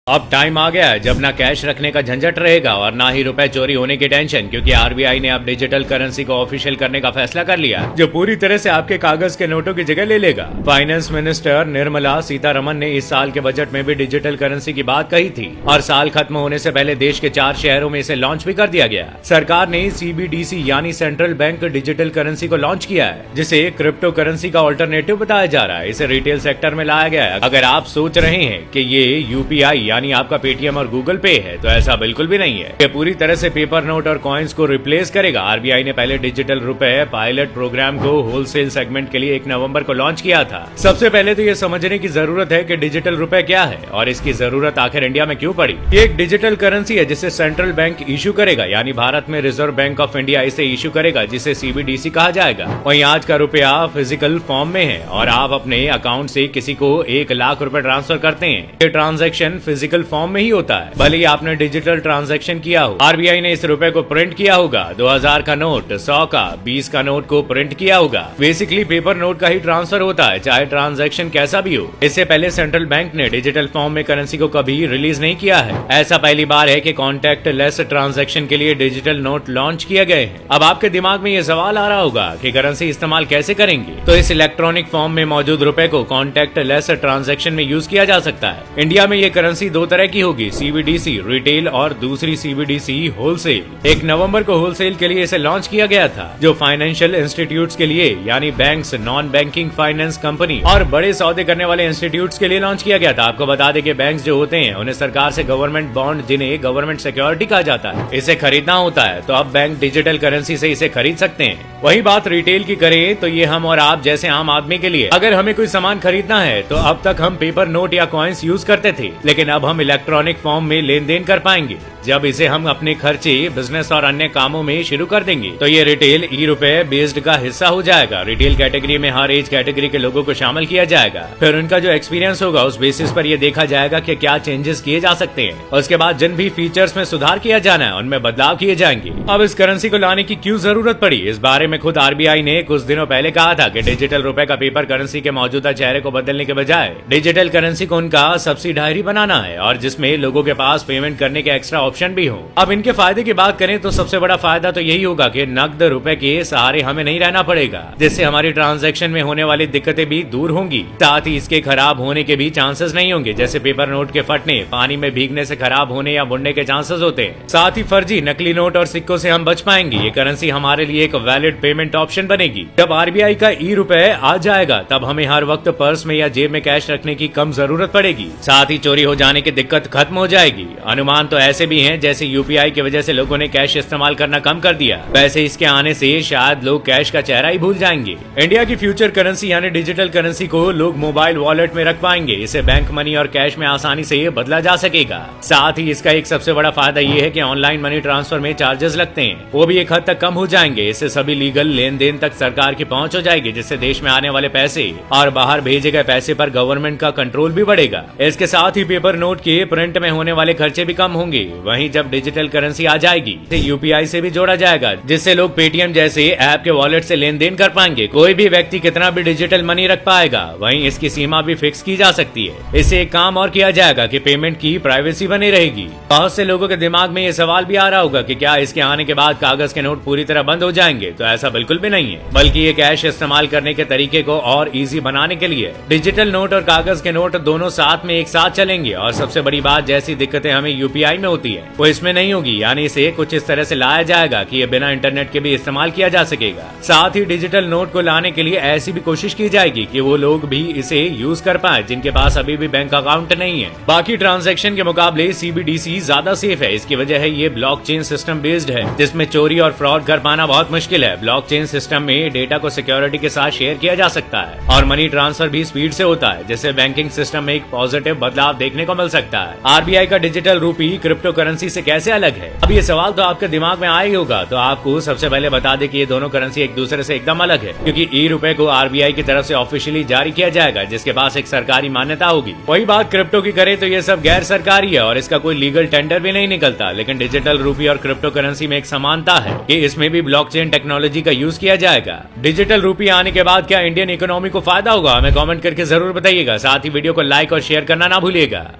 अब टाइम आ गया है जब ना कैश रखने का झंझट रहेगा और ना ही रुपए चोरी होने की टेंशन, क्योंकि आरबीआई ने अब डिजिटल करेंसी को ऑफिशियल करने का फैसला कर लिया, जो पूरी तरह से आपके कागज के नोटों की जगह ले लेगा। फाइनेंस मिनिस्टर निर्मला सीतारमन ने इस साल के बजट में भी डिजिटल करेंसी की बात कही थी और साल खत्म होने से पहले देश के 4 शहरों में इसे लॉन्च भी कर दिया गया। सरकार ने CBDC यानी सेंट्रल बैंक डिजिटल करेंसी को लॉन्च किया है, जिसे क्रिप्टो करेंसी का ऑल्टरनेटिव बताया जा रहा है। इसे रिटेल सेक्टर में लाया गया है। अगर आप सोच रहे हैं कि ये UPI यानी आपका पेटीएम और गूगल पे है, तो ऐसा बिल्कुल भी नहीं है। ये पूरी तरह से पेपर नोट और कॉइन्स को रिप्लेस करेगा। आरबीआई ने पहले डिजिटल रुपए पायलट प्रोग्राम को होलसेल सेगमेंट के लिए 1 नवंबर को लॉन्च किया था। सबसे पहले तो ये समझने की जरूरत है कि डिजिटल रुपए क्या है और इसकी जरूरत आखिर इंडिया में क्यों पड़ी। ये एक डिजिटल करेंसी है जिसे सेंट्रल बैंक इशू करेगा, यानी भारत में रिजर्व बैंक ऑफ इंडिया इसे इशू करेगा, जिसे CBDC कहा जाएगा। वहीं आज का रुपया फिजिकल फॉर्म में है और आप अपने अकाउंट से किसी को 1 लाख रुपए ट्रांसफर करते हैं। ये ट्रांजैक्शन फिजिकल फॉर्म में ही होता है, भले ही आपने डिजिटल ट्रांजैक्शन किया हो। आरबीआई ने इस रुपए को प्रिंट किया होगा, 2000 का नोट, 100 का, 20 का नोट को प्रिंट किया होगा। बेसिकली पेपर नोट का ही ट्रांसफर होता है, चाहे ट्रांजैक्शन कैसा भी हो। इससे पहले सेंट्रल बैंक ने डिजिटल फॉर्म में करेंसी को कभी रिलीज नहीं किया है। ऐसा पहली बार है कि कॉन्टैक्ट लेस ट्रांजैक्शन के लिए डिजिटल नोट लॉन्च किए गए हैं। अब आपके दिमाग में ये सवाल आ रहा होगा कि करेंसी इस्तेमाल कैसे करेंगे, तो इस इलेक्ट्रॉनिक फॉर्म में मौजूद रुपए को कॉन्टैक्ट लेस ट्रांजैक्शन में यूज किया जा सकता है। इंडिया में ये करेंसी 2 तरह की होगी, CBDC रिटेल और दूसरी CBDC होलसेल। 1 नवंबर को होलसेल के लिए इसे लॉन्च किया गया था, जो फाइनेंशियल इंस्टीट्यूट्स के लिए यानी banks, non banking finance company और बड़े सौदे करने वाले इंस्टीट्यूट्स के लिए लॉन्च किया गया था। आपको बता दें कि बैंक्स जो होते हैं उन्हें सरकार से गवर्नमेंट बॉन्ड, जिन्हें गवर्नमेंट सिक्योरिटी कहा जाता है, इसे खरीदना होता है, तो अब बैंक डिजिटल करेंसी से इसे खरीद सकते हैं। वही बात रिटेल की करें तो ये हम और आप जैसे आम आदमी के लिए, अगर हमें कोई सामान खरीदना है तो अब तक हम पेपर नोट या कॉइन्स यूज करते थे, लेकिन अब हम इलेक्ट्रॉनिक फॉर्म में लेन देन कर पाएंगे। जब इसे हम अपने खर्चे, बिजनेस और अन्य कामों में शुरू कर देंगे, तो ये रिटेल रुपए बेस्ड का हिस्सा हो जाएगा। रिटेल कैटेगरी में हर एज कैटेगरी के लोगों को शामिल किया जाएगा। फिर उनका जो एक्सपीरियंस होगा उस बेसिस पर ये देखा जाएगा कि क्या चेंजेस किए जा सकते हैं। उसके बाद जिन भी फीचर्स में सुधार किया जाना है उनमें बदलाव किए जाएंगे। अब इस करेंसी को लाने की क्यों जरूरत पड़ी, इस बारे में खुद आरबीआई ने कुछ दिनों पहले कहा था कि डिजिटल रुपए का पेपर करेंसी के मौजूदा चेहरे को बदलने के बजाय डिजिटल करेंसी को उनका सब्सिडायरी बनाना है, और जिसमें लोगों के पास पेमेंट करने के एक्स्ट्रा ऑप्शन भी हो। अब इनके फायदे की बात करें तो सबसे बड़ा फायदा तो यही होगा कि नकद रुपए के सहारे हमें नहीं रहना पड़ेगा, जिससे हमारी ट्रांजैक्शन में होने वाली दिक्कतें भी दूर होंगी। साथ ही इसके खराब होने के भी चांसेस नहीं होंगे, जैसे पेपर नोट के फटने, पानी में भीगने से खराब होने या बुनने के चांसेस होते हैं। साथ ही फर्जी नकली नोट और सिक्कों से हम बच पाएंगे। ये करेंसी हमारे लिए एक वैलिड पेमेंट ऑप्शन बनेगी। जब आरबीआई का रुपए आ जाएगा तब हमें हर वक्त पर्स में या जेब में कैश रखने की कम जरूरत पड़ेगी। साथ ही चोरी हो जाने की दिक्कत खत्म हो जाएगी। अनुमान तो ऐसे भी हैं जैसे UPI की वजह से लोगों ने कैश इस्तेमाल करना कम कर दिया, वैसे इसके आने से शायद लोग कैश का चेहरा ही भूल जाएंगे। इंडिया की फ्यूचर करेंसी यानी डिजिटल करेंसी को लोग मोबाइल वॉलेट में रख पाएंगे। इसे बैंक मनी और कैश में आसानी से बदला जा सकेगा। साथ ही इसका एक सबसे बड़ा फायदा ये है कि ऑनलाइन मनी ट्रांसफर में चार्जेस लगते हैं, वो भी एक हद तक कम हो जाएंगे। इससे सभी लीगल लेन देन तक सरकार की पहुंच हो जाएगी, जिससे देश में आने वाले पैसे और बाहर भेजे गए पैसे पर गवर्नमेंट का कंट्रोल भी बढ़ेगा। इसके साथ ही पेपर नोट के प्रिंट में होने वाले खर्चे भी कम होंगे। वहीं जब डिजिटल करेंसी आ जाएगी तो UPI से भी जोड़ा जाएगा, जिससे लोग पेटीएम जैसे ऐप के वॉलेट से लेन देन कर पाएंगे। कोई भी व्यक्ति कितना भी डिजिटल मनी रख पाएगा। वहीं इसकी सीमा भी फिक्स की जा सकती है। इससे एक काम और किया जाएगा कि पेमेंट की प्राइवेसी बनी रहेगी। बहुत से लोगों के दिमाग में ये सवाल भी आ रहा होगा कि क्या इसके आने के बाद कागज के नोट पूरी तरह बंद हो जाएंगे, तो ऐसा बिल्कुल भी नहीं है, बल्कि ये कैश इस्तेमाल करने के तरीके को और इजी बनाने के लिए डिजिटल नोट और कागज के नोट दोनों साथ में एक साथ चलेंगे। और सबसे बड़ी बात, जैसी दिक्कतें हमें UPI में होती है वो इसमें नहीं होगी, यानी इसे कुछ इस तरह से लाया जाएगा कि ये बिना इंटरनेट के भी इस्तेमाल किया जा सकेगा। साथ ही डिजिटल नोट को लाने के लिए ऐसी भी कोशिश की जाएगी कि वो लोग भी इसे यूज कर पाए जिनके पास अभी भी बैंक अकाउंट नहीं है। बाकी ट्रांजैक्शन के मुकाबले CBDC ज्यादा सेफ है। इसकी वजह है ये ब्लॉकचेन सिस्टम बेस्ड है, जिसमें चोरी और फ्रॉड कर पाना बहुत मुश्किल है। ब्लॉकचेन सिस्टम में डेटा को सिक्योरिटी के साथ शेयर किया जा सकता है और मनी ट्रांसफर भी स्पीड से होता है, जिससे बैंकिंग सिस्टम में एक पॉजिटिव बदलाव देखने को मिल सकता है। आरबीआई का डिजिटल रूपी क्रिप्टो करेंसी से कैसे अलग है? अब ये सवाल तो आपके दिमाग में आया ही होगा, तो आपको सबसे पहले बता दें कि ये दोनों करेंसी एक दूसरे से एकदम अलग है, क्योंकि रुपए को आरबीआई की तरफ से ऑफिशियली जारी किया जाएगा, जिसके पास एक सरकारी मान्यता होगी। वही बात क्रिप्टो की करें तो ये सब गैर सरकारी है और इसका कोई लीगल टेंडर भी नहीं निकलता। लेकिन डिजिटल रूपी और क्रिप्टो करेंसी में एक समानता है कि इसमें भी ब्लॉकचेन टेक्नोलॉजी का यूज किया जाएगा। डिजिटल रूपी आने के बाद क्या इंडियन इकोनॉमी को फायदा होगा? हमें कमेंट करके जरूर बताइएगा। साथ ही वीडियो को लाइक और शेयर करना ना भूलिएगा।